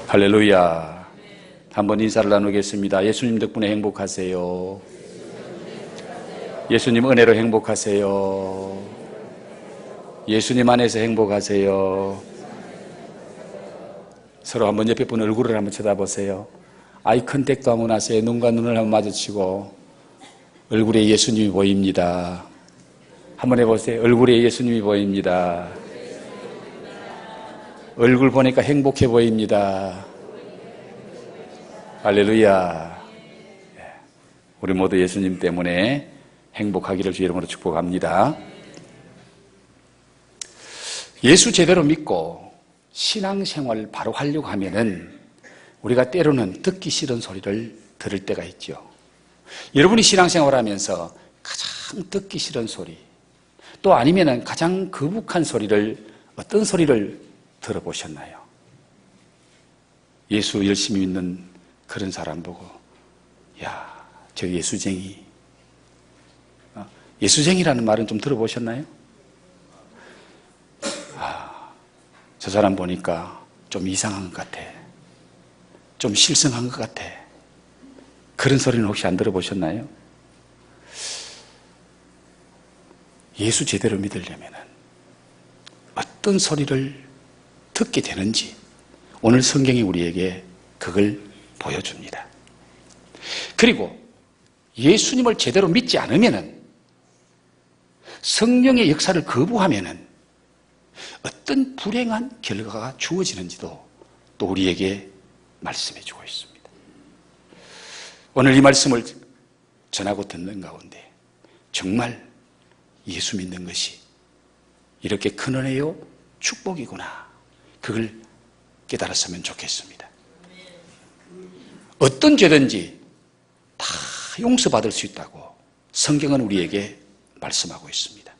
할렐루야. 한번 인사를 나누겠습니다. 예수님 덕분에 행복하세요. 예수님 은혜로 행복하세요. 예수님 안에서 행복하세요. 서로 한번 옆에 분 얼굴을 한번 쳐다보세요. 아이 컨택도 한번 하세요. 눈과 눈을 한번 마주치고 얼굴에 예수님이 보입니다. 한번 해보세요. 얼굴에 예수님이 보입니다. 얼굴 보니까 행복해 보입니다. 할렐루야. 우리 모두 예수님 때문에 행복하기를 주 이름으로 축복합니다. 예수 제대로 믿고 신앙생활을 바로 하려고 하면은 우리가 때로는 듣기 싫은 소리를 들을 때가 있죠. 여러분이 신앙생활을 하면서 가장 듣기 싫은 소리, 또 아니면은 가장 거북한 소리를, 어떤 소리를 들어보셨나요? 예수 열심히 믿는 그런 사람 보고, 야, 저 예수쟁이. 예수쟁이라는 말은 좀 들어보셨나요? 저 사람 보니까 좀 이상한 것 같아. 좀 실성한 것 같아. 그런 소리는 혹시 안 들어보셨나요? 예수 제대로 믿으려면 어떤 소리를 듣게 되는지 오늘 성경이 우리에게 그걸 보여줍니다. 그리고 예수님을 제대로 믿지 않으면, 성령의 역사를 거부하면 어떤 불행한 결과가 주어지는지도 또 우리에게 말씀해 주고 있습니다. 오늘 이 말씀을 전하고 듣는 가운데 정말 예수 믿는 것이 이렇게 큰 은혜요 축복이구나, 그걸 깨달았으면 좋겠습니다. 어떤 죄든지 다 용서받을 수 있다고 성경은 우리에게 말씀하고 있습니다.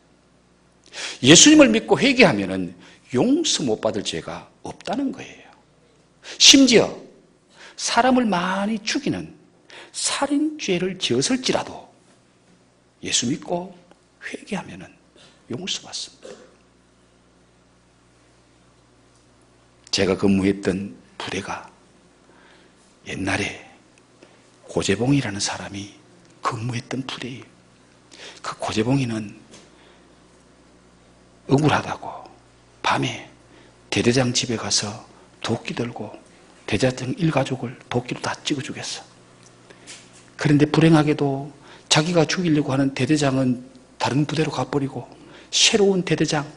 예수님을 믿고 회개하면 용서 못 받을 죄가 없다는 거예요. 심지어 사람을 많이 죽이는 살인죄를 지었을지라도 예수 믿고 회개하면 용서받습니다. 제가 근무했던 부대가 옛날에 고재봉이라는 사람이 근무했던 부대예요. 그 고재봉이는 억울하다고 밤에 대대장 집에 가서 도끼 들고 대대장 일가족을 도끼로 다 찍어 주겠어. 그런데 불행하게도 자기가 죽이려고 하는 대대장은 다른 부대로 가버리고 새로운 대대장,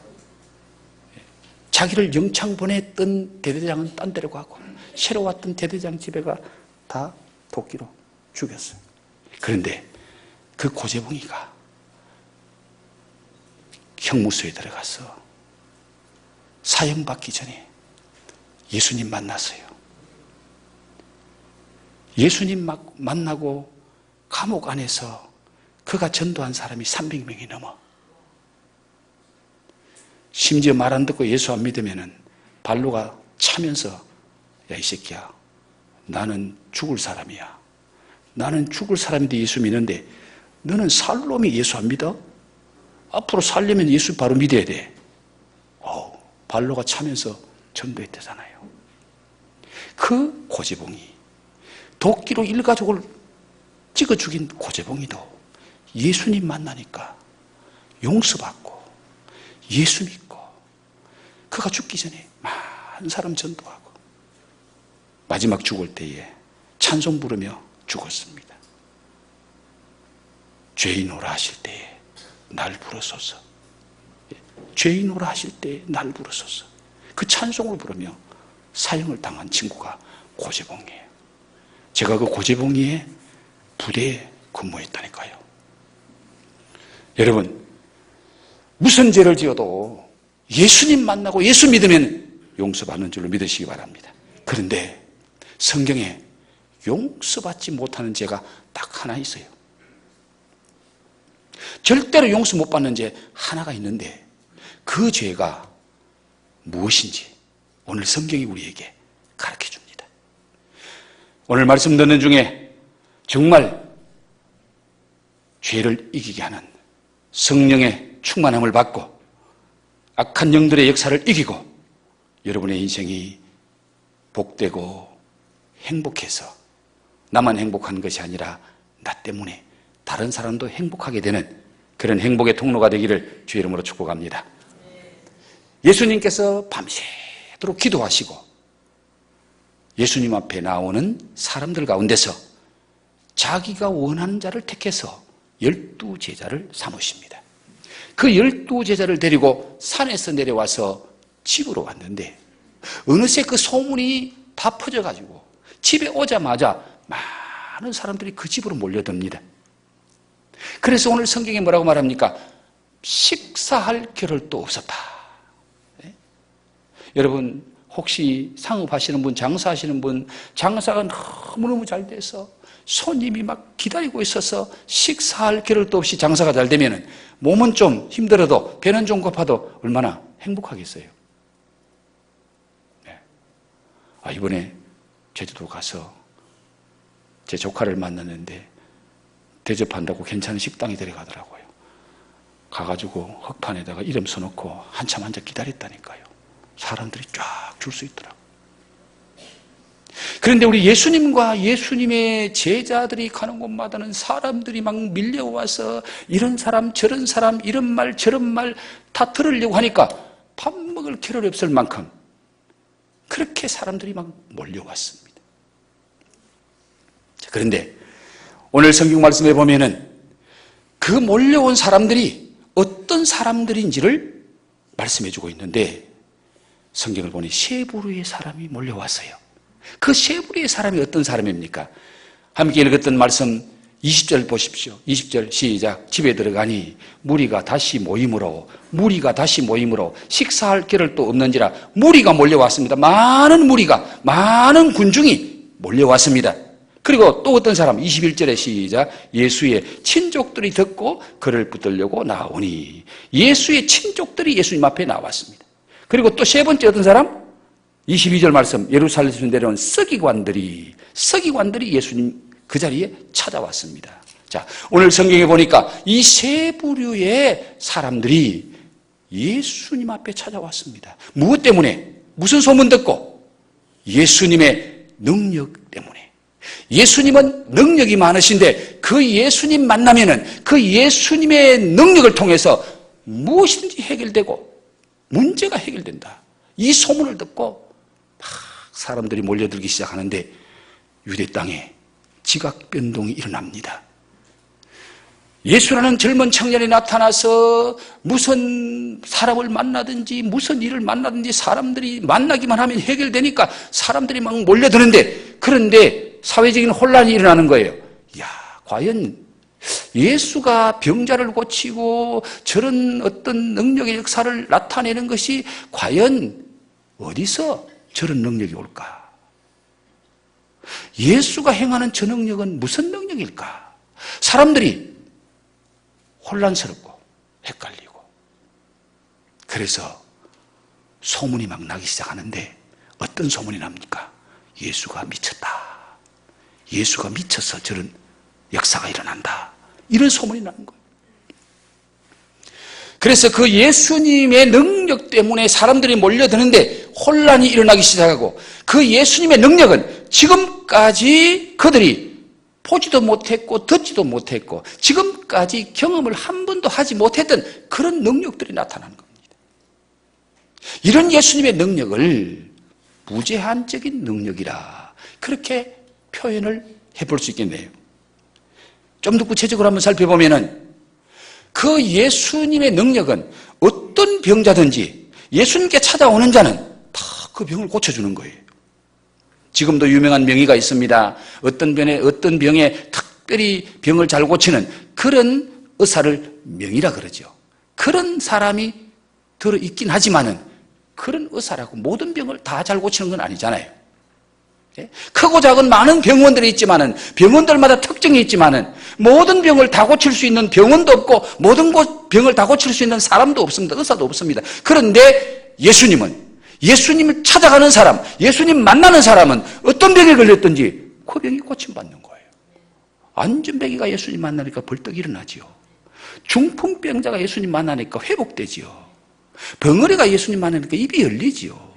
자기를 영창 보냈던 대대장은 딴 데로 가고 새로 왔던 대대장 집에 가 다 도끼로 죽였어요. 그런데 그 고재봉이가 형무소에 들어가서 사형받기 전에 예수님 만났어요. 예수님 만나고 감옥 안에서 그가 전도한 사람이 300명이 넘어. 심지어 말 안 듣고 예수 안 믿으면 발로가 차면서, 야, 이 새끼야, 나는 죽을 사람이야. 나는 죽을 사람인데 예수 믿는데 너는 살 놈이 예수 안 믿어? 앞으로 살려면 예수 바로 믿어야 돼. 발로가 차면서 전도했다잖아요. 그 고재봉이, 도끼로 일가족을 찍어 죽인 고재봉이도 예수님 만나니까 용서받고 예수 믿고 그가 죽기 전에 많은 사람 전도하고 마지막 죽을 때에 찬송 부르며 죽었습니다. 죄인오라 하실 때에 날 부르소서. 죄인오라 하실 때에 날 부르소서. 그 찬송을 부르며 사형을 당한 친구가 고재봉이에요. 제가 그 고재봉이의 부대에 근무했다니까요. 여러분, 무슨 죄를 지어도 예수님 만나고 예수 믿으면 용서받는 줄로 믿으시기 바랍니다. 그런데 성경에 용서받지 못하는 죄가 딱 하나 있어요. 절대로 용서 못 받는 죄 하나가 있는데 그 죄가 무엇인지 오늘 성경이 우리에게 가르쳐 줍니다. 오늘 말씀 듣는 중에 정말 죄를 이기게 하는 성령의 충만함을 받고 악한 영들의 역사를 이기고 여러분의 인생이 복되고 행복해서 나만 행복한 것이 아니라 나 때문에 다른 사람도 행복하게 되는 그런 행복의 통로가 되기를 주의 이름으로 축복합니다. 예수님께서 밤새도록 기도하시고 예수님 앞에 나오는 사람들 가운데서 자기가 원하는 자를 택해서 12제자를 삼으십니다. 그 12제자를 데리고 산에서 내려와서 집으로 왔는데 어느새 그 소문이 다 퍼져가지고 집에 오자마자 많은 사람들이 그 집으로 몰려듭니다. 그래서 오늘 성경에 뭐라고 말합니까? 식사할 겨를도 없었다. 네? 여러분 혹시 상업하시는 분, 장사하시는 분, 장사가 너무너무 잘 돼서 손님이 막 기다리고 있어서 식사할 겨를도 없이 장사가 잘 되면 몸은 좀 힘들어도 배는 좀 고파도 얼마나 행복하겠어요. 네. 이번에 제주도 가서 제 조카를 만났는데 대접한다고 괜찮은 식당에 데려가더라고요. 가가지고 흙판에다가 이름 써놓고 한참 앉아 기다렸다니까요. 사람들이 쫙 줄 수 있더라고요. 그런데 우리 예수님과 예수님의 제자들이 가는 곳마다는 사람들이 막 밀려와서 이런 사람 저런 사람 이런 말 저런 말 다 들으려고 하니까 밥 먹을 겨를이 없을 만큼 그렇게 사람들이 막 몰려왔습니다. 그런데 오늘 성경 말씀에 보면은 그 몰려온 사람들이 어떤 사람들인지를 말씀해 주고 있는데 성경을 보니 세 부류의 사람이 몰려왔어요. 그 세 부류의 사람이 어떤 사람입니까? 함께 읽었던 말씀 20절 보십시오. 20절 시작. 집에 들어가니 무리가 다시 모임으로 식사할 겨를도 없는지라 무리가 몰려왔습니다. 많은 무리가 많은 군중이 몰려왔습니다. 그리고 또 어떤 사람 21절에 시작. 예수의 친족들이 듣고 그를 붙들려고 나오니 예수의 친족들이 예수님 앞에 나왔습니다. 그리고 또 세 번째 어떤 사람? 22절 말씀 예루살렘에서 내려온 서기관들이 예수님 그 자리에 찾아왔습니다. 자, 오늘 성경에 보니까 이 세 부류의 사람들이 예수님 앞에 찾아왔습니다. 무엇 때문에? 무슨 소문 듣고? 예수님의 능력 때문에. 예수님은 능력이 많으신데 그 예수님 만나면은 그 예수님의 능력을 통해서 무엇이든지 해결되고 문제가 해결된다. 이 소문을 듣고 막 사람들이 몰려들기 시작하는데 유대 땅에 지각 변동이 일어납니다. 예수라는 젊은 청년이 나타나서 무슨 사람을 만나든지 무슨 일을 만나든지 사람들이 만나기만 하면 해결되니까 사람들이 막 몰려드는데 그런데 사회적인 혼란이 일어나는 거예요. 과연 예수가 병자를 고치고 저런 어떤 능력의 역사를 나타내는 것이 과연 어디서 저런 능력이 올까? 예수가 행하는 저 능력은 무슨 능력일까? 사람들이 혼란스럽고 헷갈리고 그래서 소문이 막 나기 시작하는데 어떤 소문이 납니까? 예수가 미쳤다. 예수가 미쳐서 저런 역사가 일어난다. 이런 소문이 나는 거예요. 그래서 그 예수님의 능력 때문에 사람들이 몰려드는데 혼란이 일어나기 시작하고 그 예수님의 능력은 지금까지 그들이 보지도 못했고 듣지도 못했고 지금까지 경험을 한 번도 하지 못했던 그런 능력들이 나타나는 겁니다. 이런 예수님의 능력을 무제한적인 능력이라 그렇게 표현을 해볼 수 있겠네요. 좀 더 구체적으로 한번 살펴보면은 그 예수님의 능력은 어떤 병자든지 예수님께 찾아오는 자는 다 그 병을 고쳐주는 거예요. 지금도 유명한 명의가 있습니다. 어떤 병에 특별히 병을 잘 고치는 그런 의사를 명의라 그러죠. 그런 사람이 들어있긴 하지만은 그런 의사라고 모든 병을 다 잘 고치는 건 아니잖아요. 크고 작은 많은 병원들이 있지만은 병원들마다 특징이 있지만은 모든 병을 다 고칠 수 있는 병원도 없고 모든 병을 다 고칠 수 있는 사람도 없습니다. 의사도 없습니다. 그런데 예수님을 찾아가는 사람, 예수님 만나는 사람은 어떤 병에 걸렸든지 그 병이 고침받는 거예요. 안전뱅이가 예수님 만나니까 벌떡 일어나지요. 중풍병자가 예수님 만나니까 회복되지요. 벙어리가 예수님 만나니까 입이 열리지요.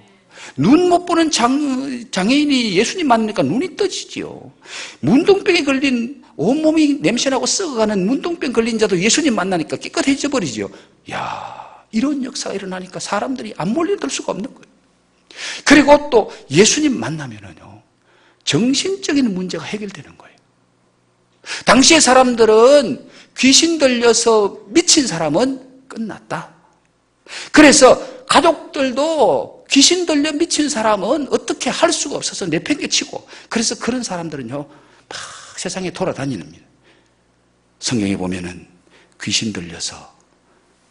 눈 못 보는 장애인이 예수님 만나니까 눈이 떠지지요. 문둥병에 걸린 온몸이 냄새나고 썩어가는 문둥병 걸린 자도 예수님 만나니까 깨끗해져 버리죠. 야, 이런 역사가 일어나니까 사람들이 안 몰려들 수가 없는 거예요. 그리고 또 예수님 만나면은요, 정신적인 문제가 해결되는 거예요. 당시의 사람들은 귀신 들려서 미친 사람은 끝났다. 그래서 가족들도 귀신 들려 미친 사람은 어떻게 할 수가 없어서 내팽개치고, 그래서 그런 사람들은요 막 세상에 돌아다니는 겁니다. 성경에 보면은 귀신 들려서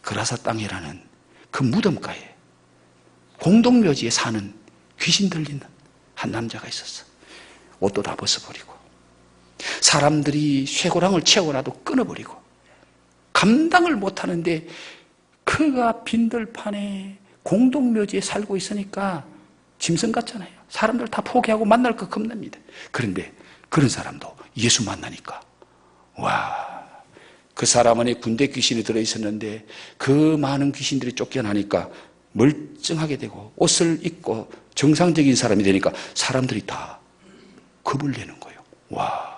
그라사 땅이라는 그 무덤가에 공동묘지에 사는 귀신 들린 한 남자가 있었어. 옷도 다 벗어버리고 사람들이 쇠고랑을 채워놔도 끊어버리고 감당을 못하는데, 그가 빈들판에 공동묘지에 살고 있으니까 짐승 같잖아요. 사람들 다 포기하고 만날 거 겁납니다. 그런데 그런 사람도 예수 만나니까, 와, 그 사람 안에 군대 귀신이 들어있었는데 그 많은 귀신들이 쫓겨나니까 멀쩡하게 되고 옷을 입고 정상적인 사람이 되니까 사람들이 다 겁을 내는 거예요. 와,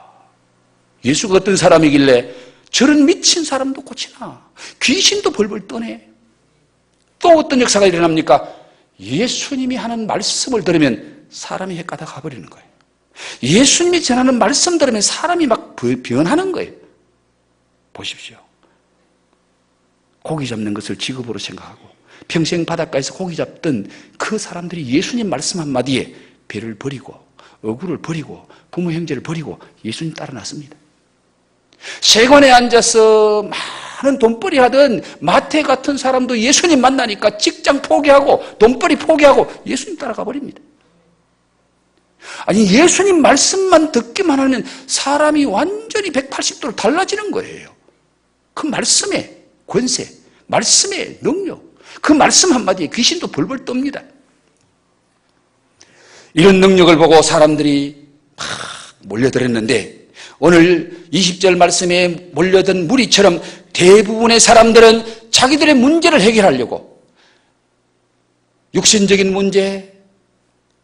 예수가 어떤 사람이길래 저런 미친 사람도 고치나, 귀신도 벌벌 떠네. 또 어떤 역사가 일어납니까? 예수님이 하는 말씀을 들으면 사람이 헷가다 가버리는 거예요. 예수님이 전하는 말씀 들으면 사람이 막 변하는 거예요. 보십시오. 고기 잡는 것을 직업으로 생각하고 평생 바닷가에서 고기 잡던 그 사람들이 예수님 말씀 한마디에 배를 버리고 어구를 버리고 부모 형제를 버리고 예수님 따라 났습니다. 세관에 앉아서 많은 돈벌이 하던 마태 같은 사람도 예수님 만나니까 직장 포기하고 돈벌이 포기하고 예수님 따라가 버립니다. 아니, 예수님 말씀만 듣기만 하면 사람이 완전히 180도로 달라지는 거예요. 그 말씀의 권세, 말씀의 능력, 그 말씀 한마디에 귀신도 벌벌 떱니다. 이런 능력을 보고 사람들이 막 몰려들었는데, 오늘 20절 말씀에 몰려든 무리처럼 대부분의 사람들은 자기들의 문제를 해결하려고 육신적인 문제,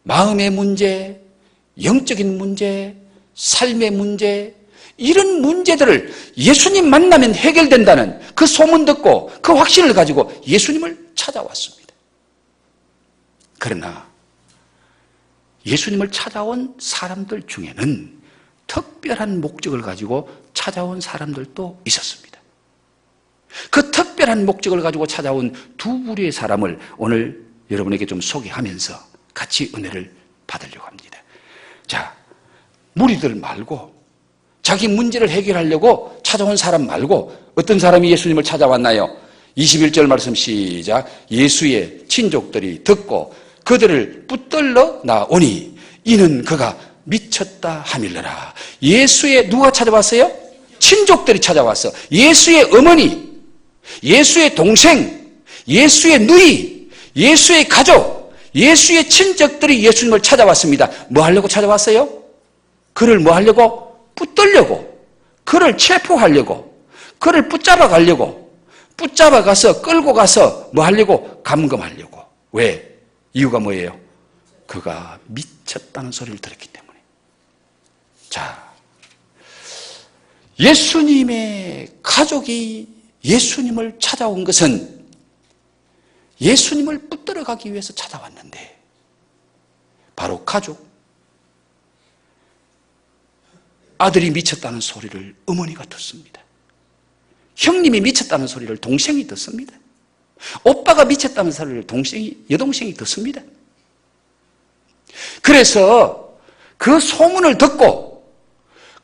마음의 문제, 영적인 문제, 삶의 문제, 이런 문제들을 예수님 만나면 해결된다는 그 소문 듣고 그 확신을 가지고 예수님을 찾아왔습니다. 그러나 예수님을 찾아온 사람들 중에는 특별한 목적을 가지고 찾아온 사람들도 있었습니다. 그 특별한 목적을 가지고 찾아온 두 부류의 사람을 오늘 여러분에게 좀 소개하면서 같이 은혜를 받으려고 합니다. 자, 무리들 말고 자기 문제를 해결하려고 찾아온 사람 말고 어떤 사람이 예수님을 찾아왔나요? 21절 말씀 시작. 예수의 친족들이 듣고 그들을 붙들러 나오니 이는 그가 미쳤다 하밀러라. 예수의 누가 찾아왔어요? 친족들이 찾아왔어. 예수의 어머니, 예수의 동생, 예수의 누이, 예수의 가족, 예수의 친척들이 예수님을 찾아왔습니다. 뭐 하려고 찾아왔어요? 그를 뭐 하려고? 붙들려고, 그를 체포하려고, 그를 붙잡아 가려고, 붙잡아 가서 끌고 가서 뭐 하려고? 감금하려고. 왜? 이유가 뭐예요? 그가 미쳤다는 소리를 들었기 때문에. 자, 예수님의 가족이 예수님을 찾아온 것은 예수님을 붙들어 가기 위해서 찾아왔는데, 바로 가족, 아들이 미쳤다는 소리를 어머니가 듣습니다. 형님이 미쳤다는 소리를 동생이 듣습니다. 오빠가 미쳤다는 소리를 여동생이 듣습니다. 그래서 그 소문을 듣고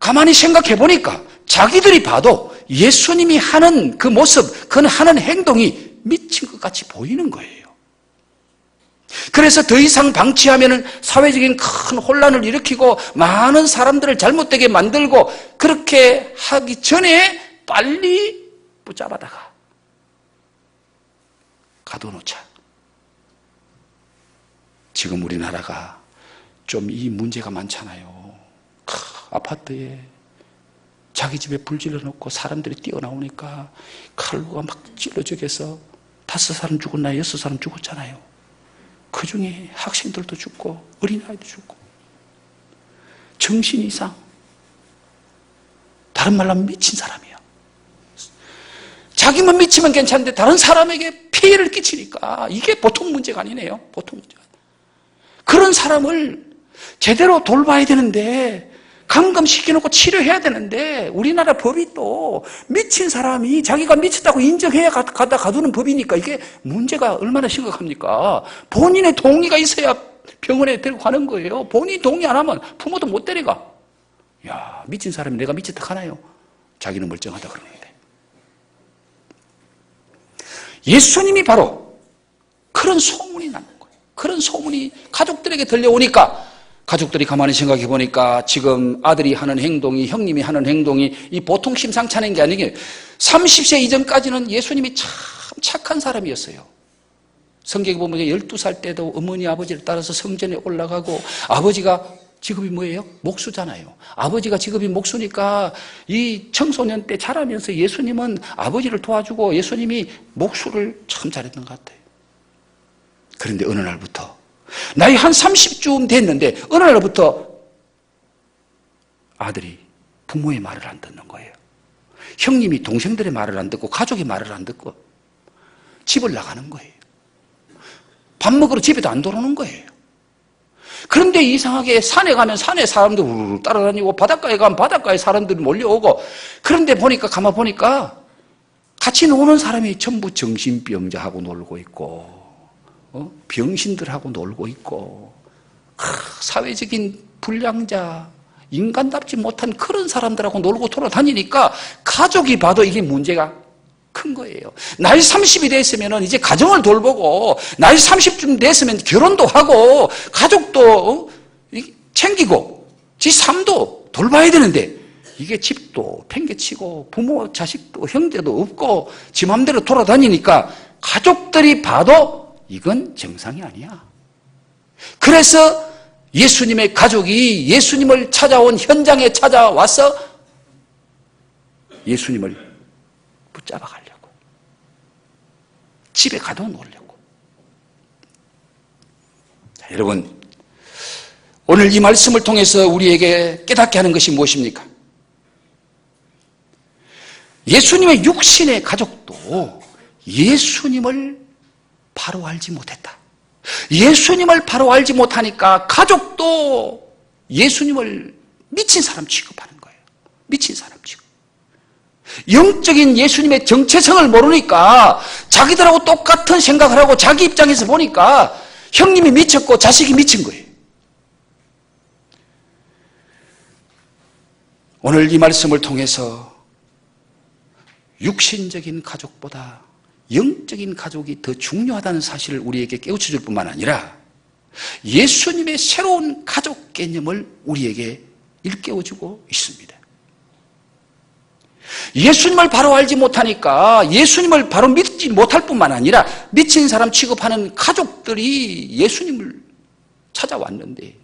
가만히 생각해 보니까 자기들이 봐도 예수님이 하는 그 모습, 그는 하는 행동이 미친 것 같이 보이는 거예요. 그래서 더 이상 방치하면 사회적인 큰 혼란을 일으키고 많은 사람들을 잘못되게 만들고, 그렇게 하기 전에 빨리 붙잡아다가 가둬놓자. 지금 우리나라가 좀 이 문제가 많잖아요. 아파트에 자기 집에 불 질러놓고 사람들이 뛰어나오니까 칼로가 막 찔러 죽여서 5사람 죽었나 6사람 죽었잖아요. 그 중에 학생들도 죽고 어린아이도 죽고 정신 이상, 다른 말로 하면 미친 사람이야. 자기만 미치면 괜찮은데 다른 사람에게 피해를 끼치니까 이게 보통 문제가 아니네요. 보통 문제가. 그런 사람을 제대로 돌봐야 되는데, 감금시켜놓고 치료해야 되는데, 우리나라 법이 또 미친 사람이 자기가 미쳤다고 인정해야 갖다 가두는 법이니까 이게 문제가 얼마나 심각합니까? 본인의 동의가 있어야 병원에 데리고 가는 거예요. 본인이 동의 안 하면 부모도 못 데려가. 야, 미친 사람이 내가 미쳤다 하나요? 자기는 멀쩡하다 그러는데. 예수님이 바로 그런 소문이 나는 거예요. 그런 소문이 가족들에게 들려오니까 가족들이 가만히 생각해 보니까 지금 아들이 하는 행동이, 형님이 하는 행동이 이 보통 심상치 않은 게 아니에요. 30세 이전까지는 예수님이 참 착한 사람이었어요. 성경에 보면 12살 때도 어머니 아버지를 따라서 성전에 올라가고, 아버지가 직업이 뭐예요? 목수잖아요. 아버지가 직업이 목수니까 이 청소년 때 자라면서 예수님은 아버지를 도와주고 예수님이 목수를 참 잘했던 것 같아요. 그런데 어느 날부터 나이 한 30쯤 됐는데 어느 날부터 아들이 부모의 말을 안 듣는 거예요. 형님이 동생들의 말을 안 듣고 가족의 말을 안 듣고 집을 나가는 거예요. 밥 먹으러 집에도 안 들어오는 거예요. 그런데 이상하게 산에 가면 산에 사람들 우르르 따라다니고, 바닷가에 가면 바닷가에 사람들이 몰려오고, 그런데 가만 보니까 같이 노는 사람이 전부 정신병자하고 놀고 있고, 병신들하고 놀고 있고, 사회적인 불량자, 인간답지 못한 그런 사람들하고 놀고 돌아다니니까 가족이 봐도 이게 문제가 큰 거예요. 나이 30이 됐으면 이제 가정을 돌보고, 나이 30쯤 됐으면 결혼도 하고 가족도 챙기고 지 삶도 돌봐야 되는데, 이게 집도 팽개치고 부모 자식도 형제도 없고 지 맘대로 돌아다니니까 가족들이 봐도 이건 정상이 아니야. 그래서 예수님의 가족이 예수님을 찾아온 현장에 찾아와서 예수님을 붙잡아 가려고, 집에 가둬놓으려고. 자, 여러분, 오늘 이 말씀을 통해서 우리에게 깨닫게 하는 것이 무엇입니까? 예수님의 육신의 가족도 예수님을 바로 알지 못했다. 예수님을 바로 알지 못하니까 가족도 예수님을 미친 사람 취급하는 거예요. 미친 사람 취급. 영적인 예수님의 정체성을 모르니까 자기들하고 똑같은 생각을 하고, 자기 입장에서 보니까 형님이 미쳤고 자식이 미친 거예요. 오늘 이 말씀을 통해서 육신적인 가족보다 영적인 가족이 더 중요하다는 사실을 우리에게 깨우쳐줄 뿐만 아니라 예수님의 새로운 가족 개념을 우리에게 일깨워주고 있습니다. 예수님을 바로 알지 못하니까 예수님을 바로 믿지 못할 뿐만 아니라 미친 사람 취급하는 가족들이 예수님을 찾아왔는데,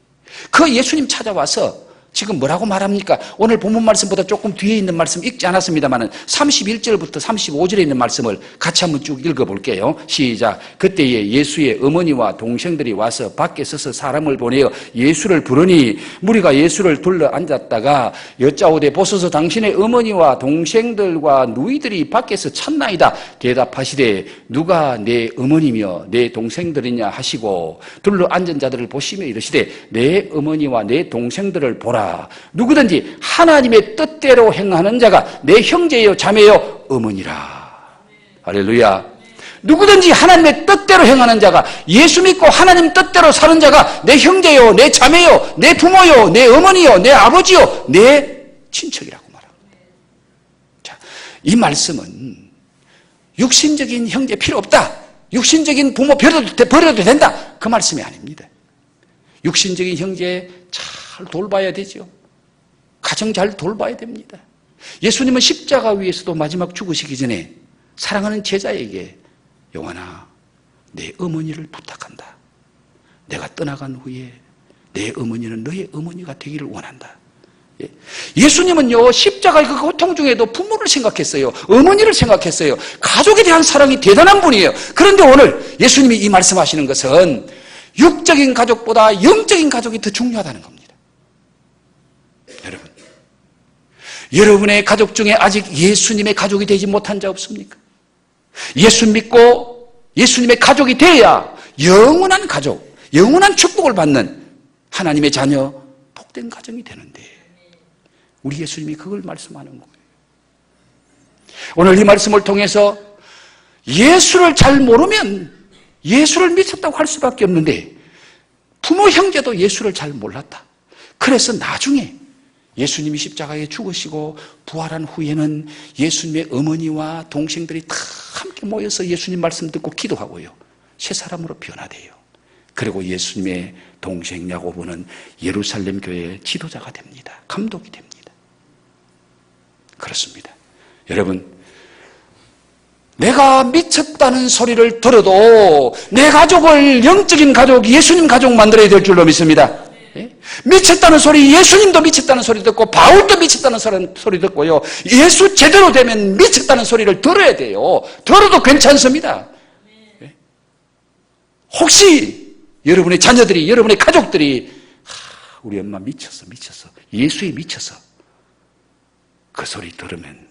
그 예수님 찾아와서 지금 뭐라고 말합니까? 오늘 본문 말씀보다 조금 뒤에 있는 말씀 읽지 않았습니다만 31절부터 35절에 있는 말씀을 같이 한번 쭉 읽어볼게요. 시작. 그때에 예수의 어머니와 동생들이 와서 밖에 서서 사람을 보내어 예수를 부르니, 무리가 예수를 둘러 앉았다가 여짜오되 보소서 당신의 어머니와 동생들과 누이들이 밖에서 찾나이다. 대답하시되 누가 내 어머니며 내 동생들이냐 하시고, 둘러 앉은 자들을 보시며 이르시되 내 어머니와 내 동생들을 보라. 누구든지 하나님의 뜻대로 행하는 자가 내 형제요 자매요 어머니라. 할렐루야. 누구든지 하나님의 뜻대로 행하는 자가, 예수 믿고 하나님 뜻대로 사는 자가 내 형제요 내 자매요 내 부모요 내 어머니요 내 아버지요 내 친척이라고 말합니다. 자, 이 말씀은 육신적인 형제 필요 없다, 육신적인 부모 버려도 된다, 그 말씀이 아닙니다. 육신적인 형제 잘 돌봐야 되죠. 가정 잘 돌봐야 됩니다. 예수님은 십자가 위에서도 마지막 죽으시기 전에 사랑하는 제자에게 영환아, 내 어머니를 부탁한다. 내가 떠나간 후에 내 어머니는 너의 어머니가 되기를 원한다. 예수님은요, 십자가의 그 고통 중에도 부모를 생각했어요. 어머니를 생각했어요. 가족에 대한 사랑이 대단한 분이에요. 그런데 오늘 예수님이 이 말씀하시는 것은 육적인 가족보다 영적인 가족이 더 중요하다는 겁니다. 여러분, 여러분의 가족 중에 아직 예수님의 가족이 되지 못한 자 없습니까? 예수 믿고 예수님의 가족이 돼야 영원한 가족, 영원한 축복을 받는 하나님의 자녀, 복된 가정이 되는데 우리 예수님이 그걸 말씀하는 거예요. 오늘 이 말씀을 통해서 예수를 잘 모르면 예수를 믿었다고 할 수밖에 없는데 부모 형제도 예수를 잘 몰랐다. 그래서 나중에 예수님이 십자가에 죽으시고 부활한 후에는 예수님의 어머니와 동생들이 다 함께 모여서 예수님 말씀 듣고 기도하고요. 새 사람으로 변화돼요. 그리고 예수님의 동생 야고보는 예루살렘 교회의 지도자가 됩니다. 감독이 됩니다. 그렇습니다. 여러분, 내가 미쳤다는 소리를 들어도 내 가족을 영적인 가족, 예수님 가족 만들어야 될 줄로 믿습니다. 미쳤다는 소리, 예수님도 미쳤다는 소리 듣고 바울도 미쳤다는 소리 듣고요. 예수 제대로 되면 미쳤다는 소리를 들어야 돼요. 들어도 괜찮습니다. 혹시 여러분의 자녀들이, 여러분의 가족들이 우리 엄마 미쳤어 예수에 미쳤어, 그 소리 들으면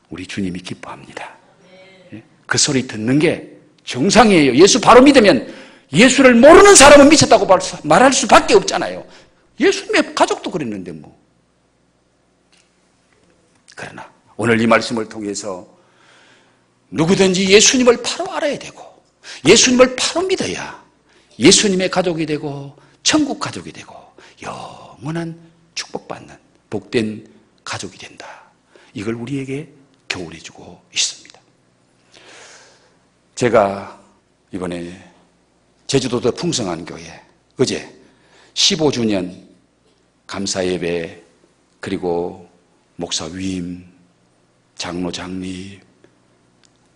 우리 주님이 기뻐합니다. 그 소리 듣는 게 정상이에요. 예수 바로 믿으면 예수를 모르는 사람은 미쳤다고 말할 수밖에 없잖아요. 예수님의 가족도 그랬는데 뭐. 그러나 오늘 이 말씀을 통해서 누구든지 예수님을 바로 알아야 되고 예수님을 바로 믿어야 예수님의 가족이 되고 천국 가족이 되고 영원한 축복받는 복된 가족이 된다. 이걸 우리에게 교훈해주고 있습니다. 제가 이번에 제주도 더 풍성한 교회 어제 15주년 감사예배, 그리고 목사 위임, 장로 장립,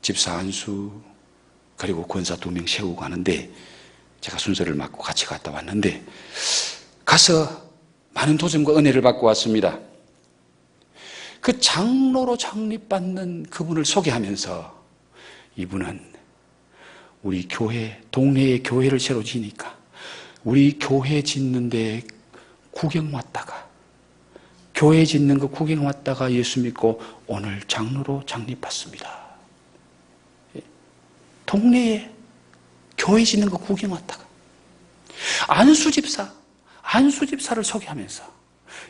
집사 안수, 그리고 권사 2명 세우고 가는데 제가 순서를 맡고 같이 갔다 왔는데 가서 많은 도전과 은혜를 받고 왔습니다. 그 장로로 장립받는 그분을 소개하면서 이분은 우리 교회, 동네에 교회를 새로 지니까 우리 교회 짓는데 구경 왔다가, 교회 짓는 거 구경 왔다가 예수 믿고 오늘 장로로 장립받습니다. 동네에 교회 짓는 거 구경 왔다가 안수집사를 소개하면서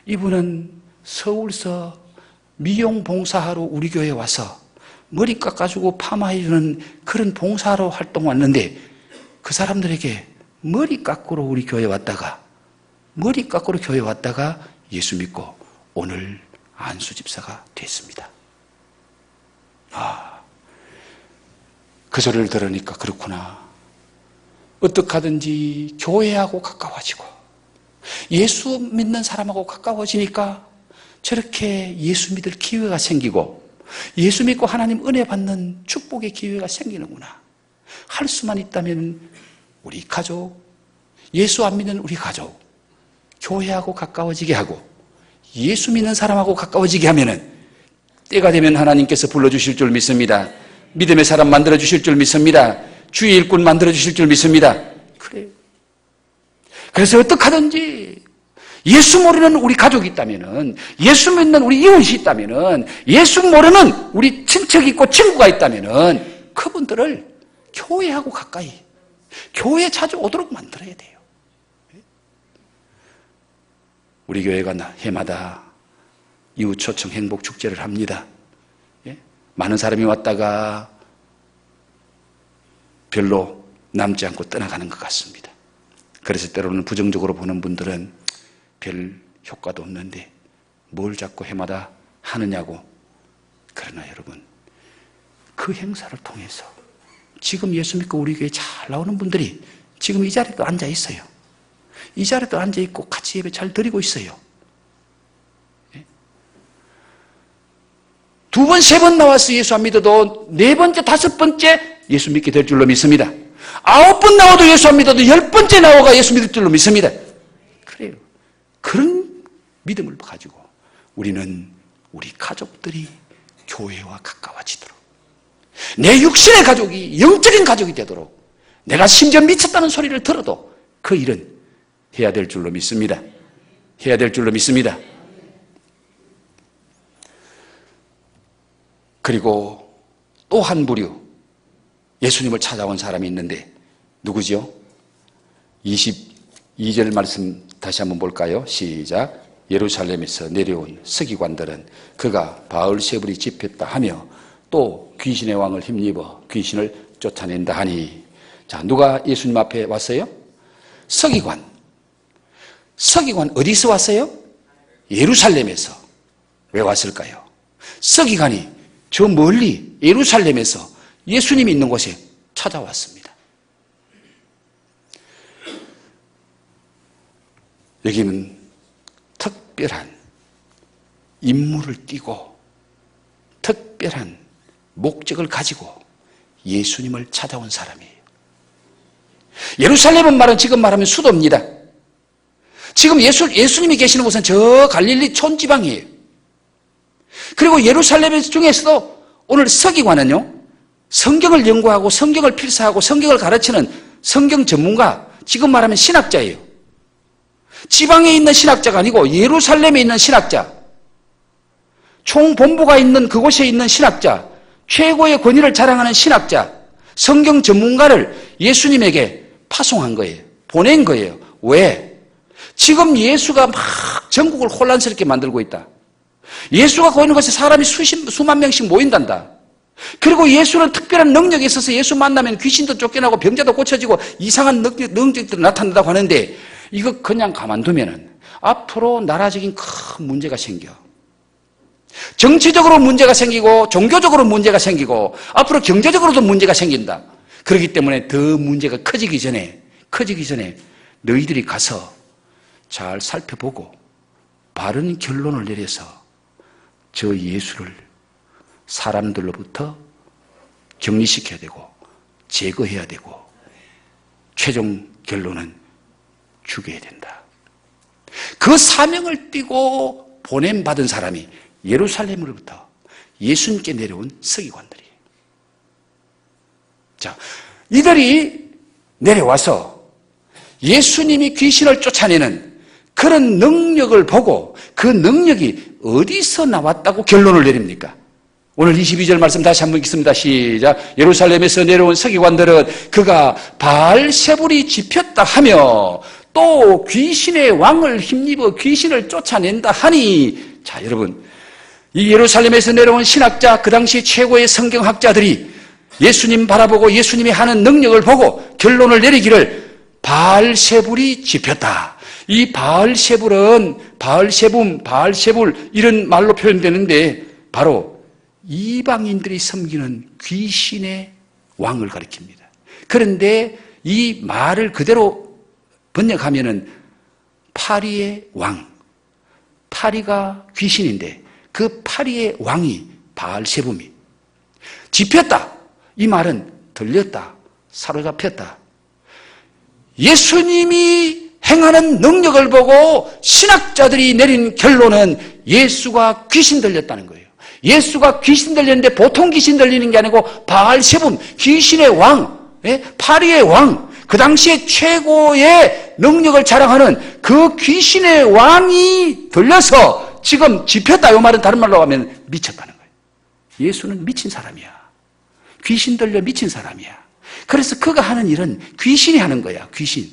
이분은 서울서 미용 봉사하러 우리 교회에 와서 머리 깎아주고 파마해주는 그런 봉사로 활동 왔는데 그 사람들에게 머리 깎으러 우리 교회에 왔다가 예수 믿고 오늘 안수집사가 됐습니다. 그 소리를 들으니까 그렇구나. 어떻게 하든지 교회하고 가까워지고 예수 믿는 사람하고 가까워지니까 저렇게 예수 믿을 기회가 생기고 예수 믿고 하나님 은혜 받는 축복의 기회가 생기는구나. 할 수만 있다면 우리 가족, 예수 안 믿는 우리 가족, 교회하고 가까워지게 하고 예수 믿는 사람하고 가까워지게 하면은 때가 되면 하나님께서 불러주실 줄 믿습니다. 믿음의 사람 만들어주실 줄 믿습니다. 주의 일꾼 만들어주실 줄 믿습니다. 그래요. 그래서 어떻게 하든지 예수 모르는 우리 가족이 있다면은, 예수 믿는 우리 이웃이 있다면은, 예수 모르는 우리 친척이 있고 친구가 있다면은 그분들을 교회하고 가까이, 교회에 자주 오도록 만들어야 돼요. 우리 교회가 해마다 이웃 초청 행복 축제를 합니다. 많은 사람이 왔다가 별로 남지 않고 떠나가는 것 같습니다. 그래서 때로는 부정적으로 보는 분들은 별 효과도 없는데 뭘 자꾸 해마다 하느냐고. 그러나 여러분, 그 행사를 통해서 지금 예수 믿고 우리 교회에 잘 나오는 분들이 지금 이 자리에도 앉아 있어요. 이 자리에도 앉아 있고 같이 예배 잘 드리고 있어요. 2번, 3번 나와서 예수 안 믿어도 4번째, 5번째 예수 믿게 될 줄로 믿습니다. 9번 나와도 예수 안 믿어도 10번째 나와가 예수 믿을 줄로 믿습니다. 그래요. 그런 믿음을 가지고 우리는 우리 가족들이 교회와 가까워지도록, 내 육신의 가족이 영적인 가족이 되도록, 내가 심지어 미쳤다는 소리를 들어도 그 일은 해야 될 줄로 믿습니다. 해야 될 줄로 믿습니다. 그리고 또 한 부류 예수님을 찾아온 사람이 있는데 누구죠? 22절 말씀 다시 한번 볼까요? 시작. 예루살렘에서 내려온 서기관들은 그가 바알세불이 집혔다 하며 또 귀신의 왕을 힘입어 귀신을 쫓아낸다 하니. 자, 누가 예수님 앞에 왔어요? 서기관. 서기관 어디서 왔어요? 예루살렘에서. 왜 왔을까요? 서기관이 저 멀리 예루살렘에서 예수님이 있는 곳에 찾아왔습니다. 여기는 특별한 임무를 띠고 특별한 목적을 가지고 예수님을 찾아온 사람이에요. 예루살렘은 말은 지금 말하면 수도입니다. 지금 예수님이 계시는 곳은 저 갈릴리 촌지방이에요. 그리고 예루살렘 중에서도 오늘 서기관은요, 성경을 연구하고 성경을 필사하고 성경을 가르치는 성경 전문가, 지금 말하면 신학자예요. 지방에 있는 신학자가 아니고 예루살렘에 있는 신학자, 총본부가 있는 그곳에 있는 신학자, 최고의 권위를 자랑하는 신학자, 성경 전문가를 예수님에게 파송한 거예요. 보낸 거예요. 왜? 지금 예수가 막 전국을 혼란스럽게 만들고 있다. 예수가 거하는 곳에 사람이 수만 명씩 모인단다. 그리고 예수는 특별한 능력이 있어서 예수 만나면 귀신도 쫓겨나고 병자도 고쳐지고 이상한 능력들이 나타난다고 하는데, 이거 그냥 가만두면 앞으로 나라적인 큰 문제가 생겨. 정치적으로 문제가 생기고 종교적으로 문제가 생기고 앞으로 경제적으로도 문제가 생긴다. 그렇기 때문에 더 문제가 커지기 전에 너희들이 가서 잘 살펴보고 바른 결론을 내려서 저 예수를 사람들로부터 격리시켜야 되고 제거해야 되고 최종 결론은 죽여야 된다. 그 사명을 띠고 보냄받은 사람이 예루살렘으로부터 예수님께 내려온 서기관들이에요. 자, 이들이 내려와서 예수님이 귀신을 쫓아내는 그런 능력을 보고 그 능력이 어디서 나왔다고 결론을 내립니까? 오늘 22절 말씀 다시 한번 읽습니다. 시작. 예루살렘에서 내려온 서기관들은 그가 바알세불이 집혔다 하며 또 귀신의 왕을 힘입어 귀신을 쫓아낸다 하니. 자, 여러분, 이 예루살렘에서 내려온 신학자, 그 당시 최고의 성경학자들이 예수님 바라보고 예수님이 하는 능력을 보고 결론을 내리기를 바알세불이 집혔다. 이 바알세불은 바알세불 이런 말로 표현되는데 바로 이방인들이 섬기는 귀신의 왕을 가리킵니다. 그런데 이 말을 그대로 번역하면은 파리의 왕, 파리가 귀신인데 그 파리의 왕이 바알세불이 집혔다. 이 말은 들렸다, 사로잡혔다. 예수님이 행하는 능력을 보고 신학자들이 내린 결론은 예수가 귀신 들렸다는 거예요. 예수가 귀신 들렸는데 보통 귀신 들리는 게 아니고 바알세불, 귀신의 왕, 파리의 왕, 그 당시에 최고의 능력을 자랑하는 그 귀신의 왕이 들려서 지금 집혔다. 이 말은 다른 말로 하면 미쳤다는 거예요. 예수는 미친 사람이야. 귀신 들려 미친 사람이야. 그래서 그가 하는 일은 귀신이 하는 거야. 귀신.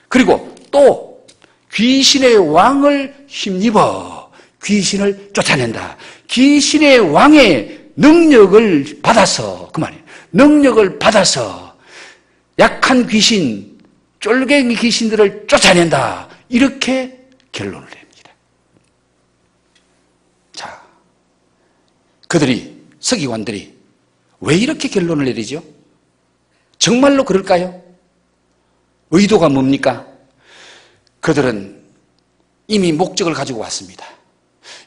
그리고 또 귀신의 왕을 힘입어 귀신을 쫓아낸다. 귀신의 왕의 능력을 받아서, 그 말이에요. 능력을 받아서 약한 귀신, 쫄갱이 귀신들을 쫓아낸다. 이렇게 결론을 냅니다. 자, 서기관들이 왜 이렇게 결론을 내리죠? 정말로 그럴까요? 의도가 뭡니까? 그들은 이미 목적을 가지고 왔습니다.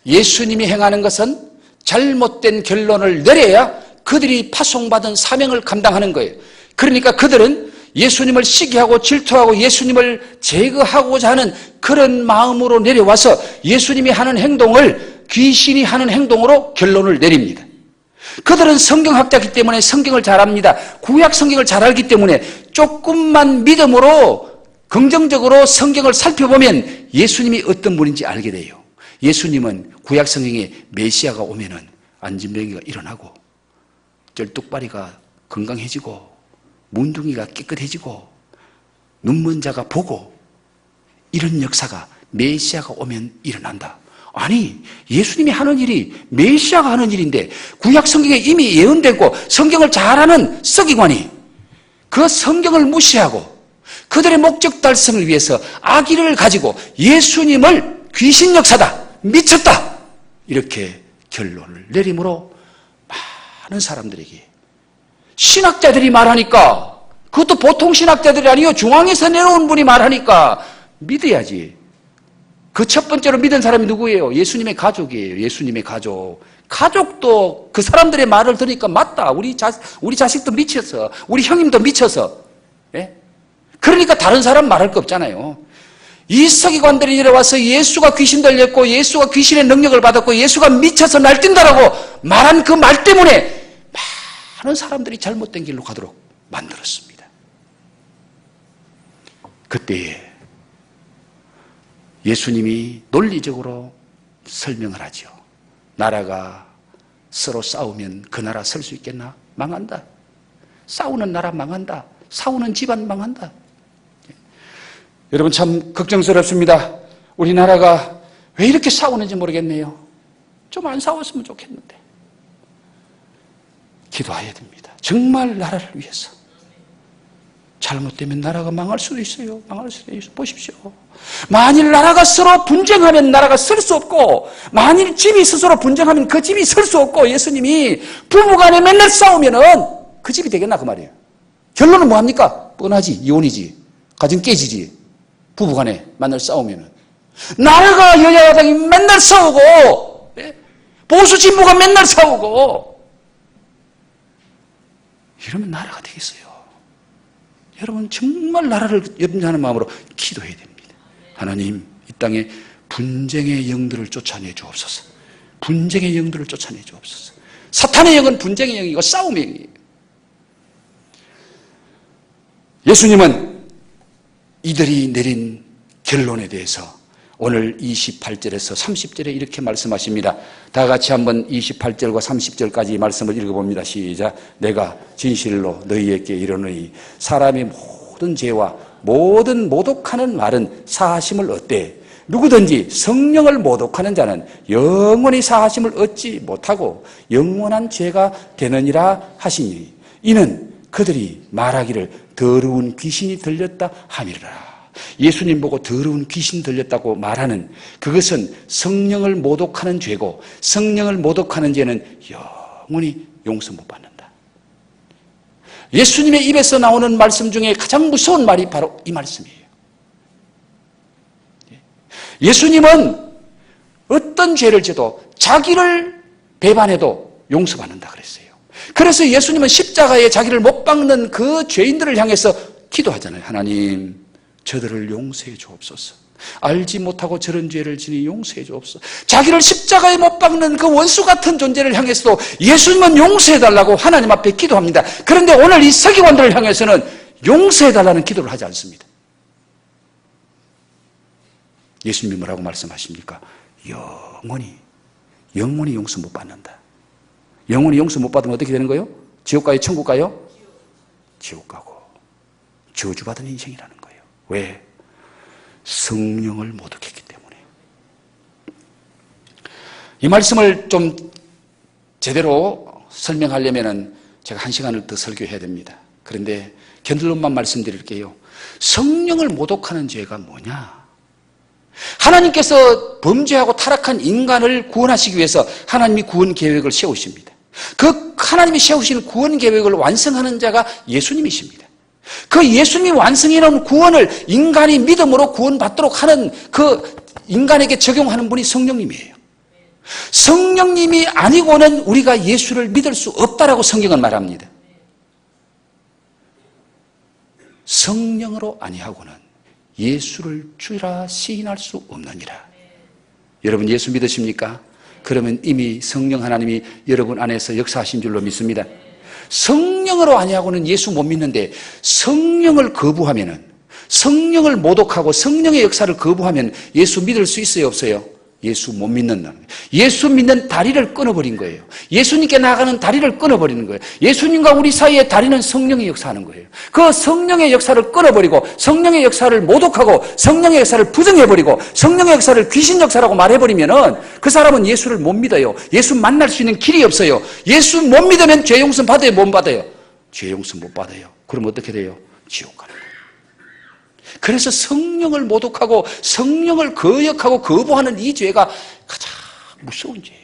예수님이 행하는 것은 잘못된 결론을 내려야 그들이 파송받은 사명을 감당하는 거예요. 그러니까 그들은 예수님을 시기하고 질투하고 예수님을 제거하고자 하는 그런 마음으로 내려와서 예수님이 하는 행동을 귀신이 하는 행동으로 결론을 내립니다. 그들은 성경학자이기 때문에 성경을 잘 압니다. 구약 성경을 잘 알기 때문에 조금만 믿음으로 긍정적으로 성경을 살펴보면 예수님이 어떤 분인지 알게 돼요. 예수님은 구약 성경에 메시아가 오면은 안진병이가 일어나고 쩔뚝바리가 건강해지고 문둥이가 깨끗해지고 눈먼 자가 보고 이런 역사가 메시아가 오면 일어난다. 아니, 예수님이 하는 일이 메시아가 하는 일인데 구약 성경에 이미 예언되고 성경을 잘 아는 서기관이 그 성경을 무시하고 그들의 목적 달성을 위해서 악의를 가지고 예수님을 귀신 역사다, 미쳤다 이렇게 결론을 내림으로 많은 사람들에게 신학자들이 말하니까, 그것도 보통 신학자들이 아니요 중앙에서 내려온 분이 말하니까 믿어야지. 그 첫 번째로 믿은 사람이 누구예요? 예수님의 가족이에요. 예수님의 가족. 가족도 그 사람들의 말을 들으니까 맞다. 우리 자식도 미쳐서, 우리 형님도 미쳐서. 예? 그러니까 다른 사람 말할 거 없잖아요. 이 서기관들이 내려와서 예수가 귀신 들렸고 예수가 귀신의 능력을 받았고 예수가 미쳐서 날뛴다라고 말한 그 말 때문에 많은 사람들이 잘못된 길로 가도록 만들었습니다. 그때에 예수님이 논리적으로 설명을 하죠. 나라가 서로 싸우면 그 나라 설 수 있겠나? 망한다. 싸우는 나라 망한다. 싸우는 집안 망한다. 여러분 참 걱정스럽습니다. 우리나라가 왜 이렇게 싸우는지 모르겠네요. 좀 안 싸웠으면 좋겠는데. 기도해야 됩니다. 정말 나라를 위해서. 잘못되면 나라가 망할 수도 있어요. 망할 수도 있어요. 보십시오. 만일 나라가 서로 분쟁하면 나라가 설 수 없고, 만일 집이 스스로 분쟁하면 그 집이 설 수 없고, 예수님이 부부간에 맨날 싸우면은 그 집이 되겠나 그 말이에요. 결론은 뭐합니까? 뻔하지. 이혼이지. 가정 깨지지. 부부간에 맨날 싸우면은. 나라가 여야 야당이 맨날 싸우고, 보수 진보가 맨날 싸우고, 이러면 나라가 되겠어요. 여러분 정말 나라를 염려하는 마음으로 기도해야 됩니다. 하나님, 이 땅에 분쟁의 영들을 쫓아내 주옵소서. 분쟁의 영들을 쫓아내 주옵소서. 사탄의 영은 분쟁의 영이고 싸움의 영이에요. 예수님은 이들이 내린 결론에 대해서 오늘 28절에서 30절에 이렇게 말씀하십니다. 다 같이 한번 28절과 30절까지 말씀을 읽어봅니다. 시작. 내가 진실로 너희에게 이르노니 사람의 모든 죄와 모든 모독하는 말은 사하심을 얻되 누구든지 성령을 모독하는 자는 영원히 사하심을 얻지 못하고 영원한 죄가 되느니라 하시니 이는 그들이 말하기를 더러운 귀신이 들렸다 함이라. 예수님 보고 더러운 귀신 들렸다고 말하는 그것은 성령을 모독하는 죄고 성령을 모독하는 죄는 영원히 용서 못 받는다. 예수님의 입에서 나오는 말씀 중에 가장 무서운 말이 바로 이 말씀이에요. 예수님은 어떤 죄를 져도 자기를 배반해도 용서받는다 그랬어요. 그래서 예수님은 십자가에 자기를 못 박는 그 죄인들을 향해서 기도하잖아요. 하나님, 저들을 용서해 주옵소서. 알지 못하고 저런 죄를 지니 용서해 주옵소서. 자기를 십자가에 못 박는 그 원수 같은 존재를 향해서도 예수님은 용서해 달라고 하나님 앞에 기도합니다. 그런데 오늘 이 서기관들을 향해서는 용서해 달라는 기도를 하지 않습니다. 예수님이 뭐라고 말씀하십니까? 영원히 용서 못 받는다. 영원히 용서 못 받으면 어떻게 되는 거예요? 지옥 가요? 천국 가요? 지옥 가고 저주받은 인생이라는 거예요. 왜? 성령을 모독했기 때문에. 이 말씀을 좀 제대로 설명하려면 제가 1시간을 더 설교해야 됩니다. 그런데 견들론만 말씀드릴게요. 성령을 모독하는 죄가 뭐냐? 하나님께서 범죄하고 타락한 인간을 구원하시기 위해서 하나님이 구원 계획을 세우십니다. 그 하나님이 세우신 구원 계획을 완성하는 자가 예수님이십니다. 그 예수님이 완성해 놓은 구원을 인간이 믿음으로 구원받도록 하는 그 인간에게 적용하는 분이 성령님이에요. 성령님이 아니고는 우리가 예수를 믿을 수 없다라고 성경은 말합니다. 성령으로 아니하고는 예수를 주라 시인할 수 없느니라. 여러분 예수 믿으십니까? 그러면 이미 성령 하나님이 여러분 안에서 역사하신 줄로 믿습니다. 성령으로 아니하고는 예수 못 믿는데 성령을 거부하면은 성령을 모독하고 성령의 역사를 거부하면 예수 믿을 수 있어요, 없어요? 예수 못 믿는다는 거예요. 예수 믿는 다리를 끊어버린 거예요. 예수님께 나가는 다리를 끊어버리는 거예요. 예수님과 우리 사이의 다리는 성령의 역사하는 거예요. 그 성령의 역사를 끊어버리고 성령의 역사를 모독하고 성령의 역사를 부정해버리고 성령의 역사를 귀신 역사라고 말해버리면은 그 사람은 예수를 못 믿어요. 예수 만날 수 있는 길이 없어요. 예수 못 믿으면 죄 용서 받아요, 못 받아요? 죄 용서 못 받아요. 그럼 어떻게 돼요? 지옥 가는 거예요. 그래서 성령을 모독하고 성령을 거역하고 거부하는 이 죄가 가장 무서운 죄예요.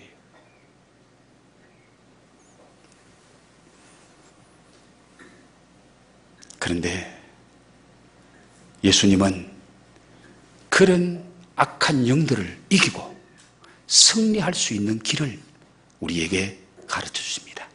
그런데 예수님은 그런 악한 영들을 이기고 승리할 수 있는 길을 우리에게 가르쳐 주십니다.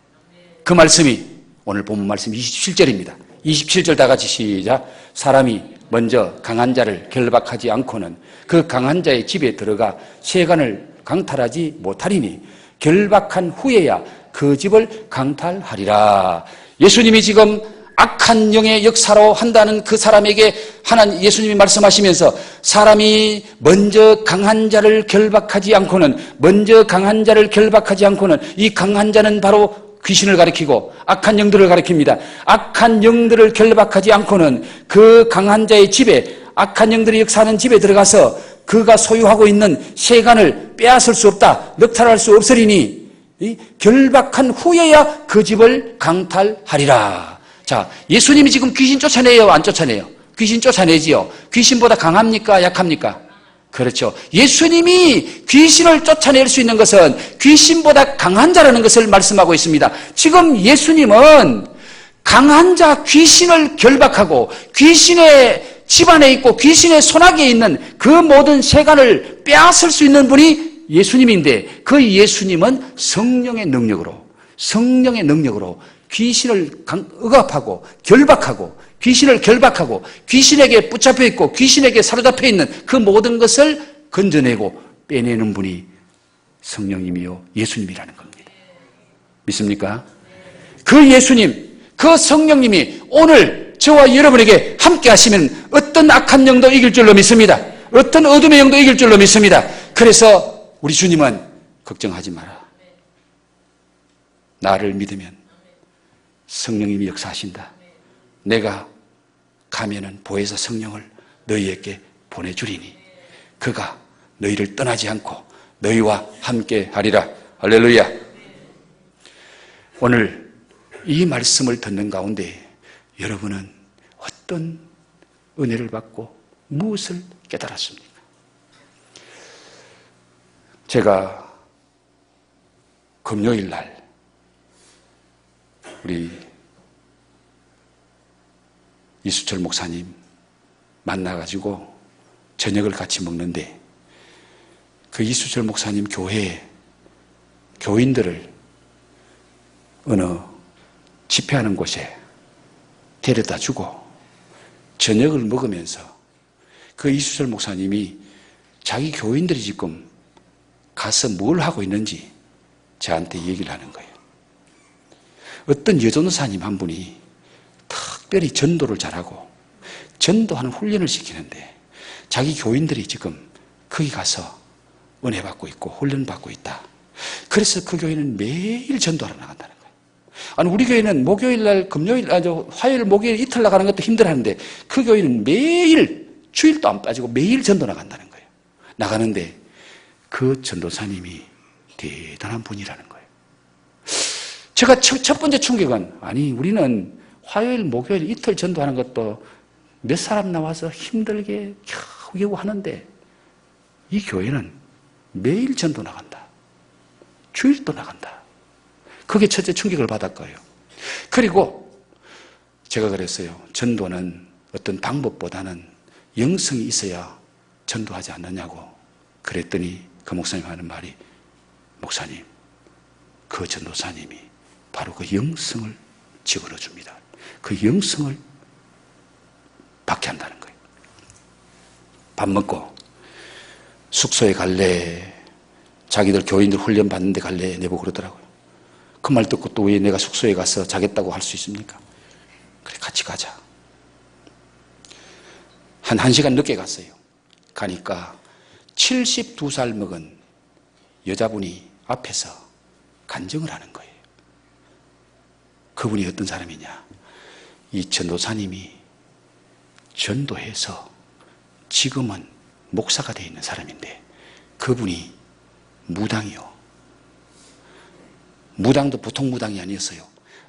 그 말씀이 오늘 본문 말씀 27절입니다. 27절 다 같이 시작. 사람이 먼저 강한 자를 결박하지 않고는 그 강한 자의 집에 들어가 세간을 강탈하지 못하리니 결박한 후에야 그 집을 강탈하리라. 예수님이 지금 악한 영의 역사로 한다는 그 사람에게 하나님 예수님이 말씀하시면서 사람이 먼저 강한 자를 결박하지 않고는 이 강한 자는 바로 귀신을 가리키고 악한 영들을 가리킵니다. 악한 영들을 결박하지 않고는 그 강한 자의 집에, 악한 영들이 역사하는 집에 들어가서 그가 소유하고 있는 세간을 빼앗을 수 없다, 넉탈할 수 없으리니 결박한 후에야 그 집을 강탈하리라. 자, 예수님이 지금 귀신 쫓아내요, 안 쫓아내요? 귀신 쫓아내지요. 귀신보다 강합니까, 약합니까? 그렇죠. 예수님이 귀신을 쫓아낼 수 있는 것은 귀신보다 강한 자라는 것을 말씀하고 있습니다. 지금 예수님은 강한 자 귀신을 결박하고 귀신의 집안에 있고 귀신의 손아귀에 있는 그 모든 세간을 빼앗을 수 있는 분이 예수님인데 그 예수님은 성령의 능력으로 귀신을 억압하고 귀신을 결박하고 귀신에게 붙잡혀 있고 귀신에게 사로잡혀 있는 그 모든 것을 건져내고 빼내는 분이 성령님이요 예수님이라는 겁니다. 믿습니까? 그 예수님, 그 성령님이 오늘 저와 여러분에게 함께 하시면 어떤 악한 영도 이길 줄로 믿습니다. 어떤 어둠의 영도 이길 줄로 믿습니다. 그래서 우리 주님은 걱정하지 마라. 나를 믿으면 성령님이 역사하신다. 내가 가면은 보혜사 성령을 너희에게 보내주리니 그가 너희를 떠나지 않고 너희와 함께 하리라. 할렐루야. 오늘 이 말씀을 듣는 가운데 여러분은 어떤 은혜를 받고 무엇을 깨달았습니까? 제가 금요일 날 우리 이수철 목사님 만나가지고 저녁을 같이 먹는데 그 이수철 목사님 교회에 교인들을 어느 집회하는 곳에 데려다 주고 저녁을 먹으면서 그 이수철 목사님이 자기 교인들이 지금 가서 뭘 하고 있는지 저한테 얘기를 하는 거예요. 어떤 여전도사님 한 분이 특별히 전도를 잘하고 전도하는 훈련을 시키는데 자기 교인들이 지금 거기 가서 은혜 받고 있고 훈련 받고 있다. 그래서 그 교회는 매일 전도하러 나간다는 거예요. 아니 우리 교회는 목요일 날, 금요일, 화요일, 목요일 이틀 나가는 것도 힘들어하는데 그 교회는 매일 주일도 안 빠지고 매일 전도 나간다는 거예요. 나가는데 그 전도사님이 대단한 분이라는 거예요. 제가 첫 번째 충격은 아니 우리는 화요일, 목요일 이틀 전도하는 것도 몇 사람 나와서 힘들게 겨우겨우 하는데 이 교회는 매일 전도 나간다. 주일도 나간다. 그게 첫째 충격을 받았고요. 그리고 제가 그랬어요. 전도는 어떤 방법보다는 영성이 있어야 전도하지 않느냐고 그랬더니 그 목사님 하는 말이 목사님, 그 전도사님이 바로 그 영성을 집어넣어 줍니다. 그 영성을 받게 한다는 거예요. 밥 먹고 숙소에 갈래? 자기들 교인들 훈련 받는데 갈래? 내보고 그러더라고요. 그 말 듣고 또 왜 내가 숙소에 가서 자겠다고 할 수 있습니까? 그래 같이 가자. 한 1시간 늦게 갔어요. 가니까 72살 먹은 여자분이 앞에서 간증을 하는 거예요. 그분이 어떤 사람이냐? 이 전도사님이 전도해서 지금은 목사가 되어 있는 사람인데 그분이 무당이요. 무당도 보통 무당이 아니었어요.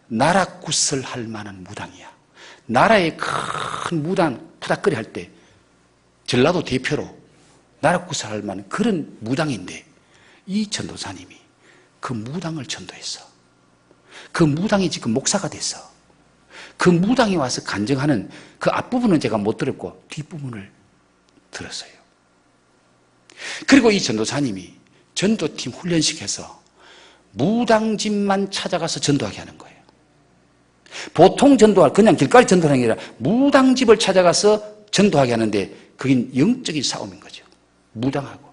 나라 구설할 만한 무당이야. 나라의 큰 무당 푸닥거리 할 때 전라도 대표로 나라 구설할 만한 그런 무당인데 이 전도사님이 그 무당을 전도했어. 그 무당이 지금 목사가 됐어. 그 무당이 와서 간증하는 그 앞부분은 제가 못 들었고 뒷부분을 들었어요. 그리고 이 전도사님이 전도팀 훈련시켜서 무당집만 찾아가서 전도하게 하는 거예요. 보통 전도할 그냥 길거리 전도하는 게 아니라 무당집을 찾아가서 전도하게 하는데 그게 영적인 싸움인 거죠. 무당하고.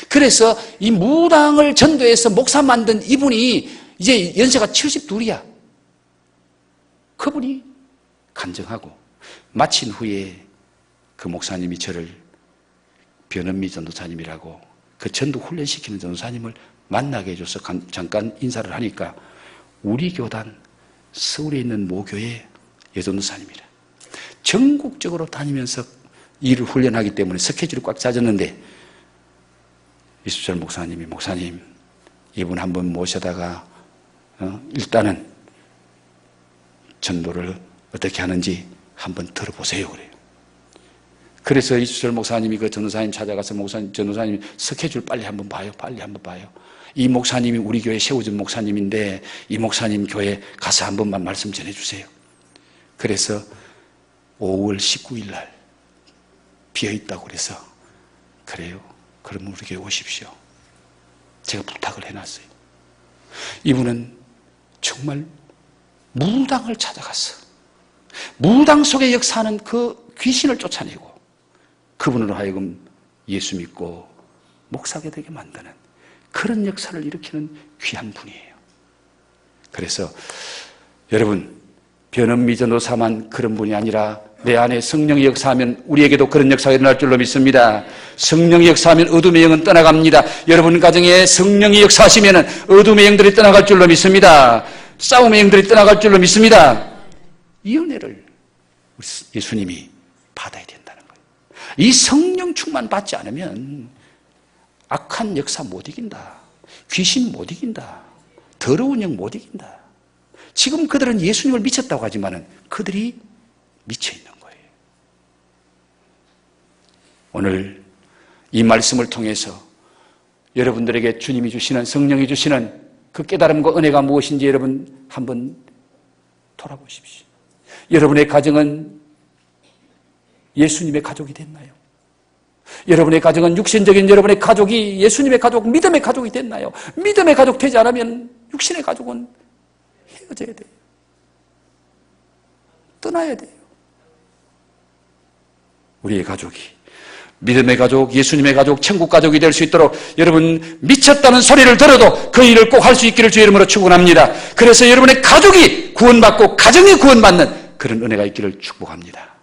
그래서 이 무당을 전도해서 목사 만든 이분이 이제 연세가 72이야. 그분이 간증하고 마친 후에 그 목사님이 저를 변은미 전도사님이라고 그 전도 훈련시키는 전도사님을 만나게 해줘서 잠깐 인사를 하니까 우리 교단 서울에 있는 모교의 여전도사님이라. 전국적으로 다니면서 일을 훈련하기 때문에 스케줄이 꽉 짜졌는데 이수철 목사님이 목사님 이분 한번 모셔다가 일단은 전도를 어떻게 하는지 한번 들어보세요 그래요. 그래서 이수철 목사님이 그 전도사님 찾아가서 전도사님 스케줄 빨리 한번 봐요. 빨리 한번 봐요. 이 목사님이 우리 교회 세워준 목사님인데 이 목사님 교회 가서 한 번만 말씀 전해주세요. 그래서 5월 19일 날 비어있다고 그래서 그래요. 그러면 우리 교회 오십시오. 제가 부탁을 해놨어요. 이분은 정말 무당을 찾아가서 무당 속에 역사하는 그 귀신을 쫓아내고 그분으로 하여금 예수 믿고 목사가 되게 만드는 그런 역사를 일으키는 귀한 분이에요. 그래서 여러분 변은미 전도사만 그런 분이 아니라 내 안에 성령이 역사하면 우리에게도 그런 역사가 일어날 줄로 믿습니다. 성령이 역사하면 어둠의 영은 떠나갑니다. 여러분 가정에 성령이 역사하시면 어둠의 영들이 떠나갈 줄로 믿습니다. 싸움의 영들이 떠나갈 줄로 믿습니다. 이 은혜를 우리 예수님이 받아야 된다는 거예요. 이 성령 충만 받지 않으면 악한 역사 못 이긴다. 귀신 못 이긴다. 더러운 영 못 이긴다. 지금 그들은 예수님을 미쳤다고 하지만 그들이 미쳐있는 거예요. 오늘 이 말씀을 통해서 여러분들에게 주님이 주시는 성령이 주시는 그 깨달음과 은혜가 무엇인지 여러분 한번 돌아보십시오. 여러분의 가정은 예수님의 가족이 됐나요? 여러분의 가정은 육신적인 여러분의 가족이 예수님의 가족, 믿음의 가족이 됐나요? 믿음의 가족 되지 않으면 육신의 가족은 헤어져야 돼요. 떠나야 돼요. 우리의 가족이 믿음의 가족, 예수님의 가족, 천국 가족이 될 수 있도록 여러분 미쳤다는 소리를 들어도 그 일을 꼭 할 수 있기를 주의 이름으로 축원합니다. 그래서 여러분의 가족이 구원받고 가정이 구원받는 그런 은혜가 있기를 축복합니다.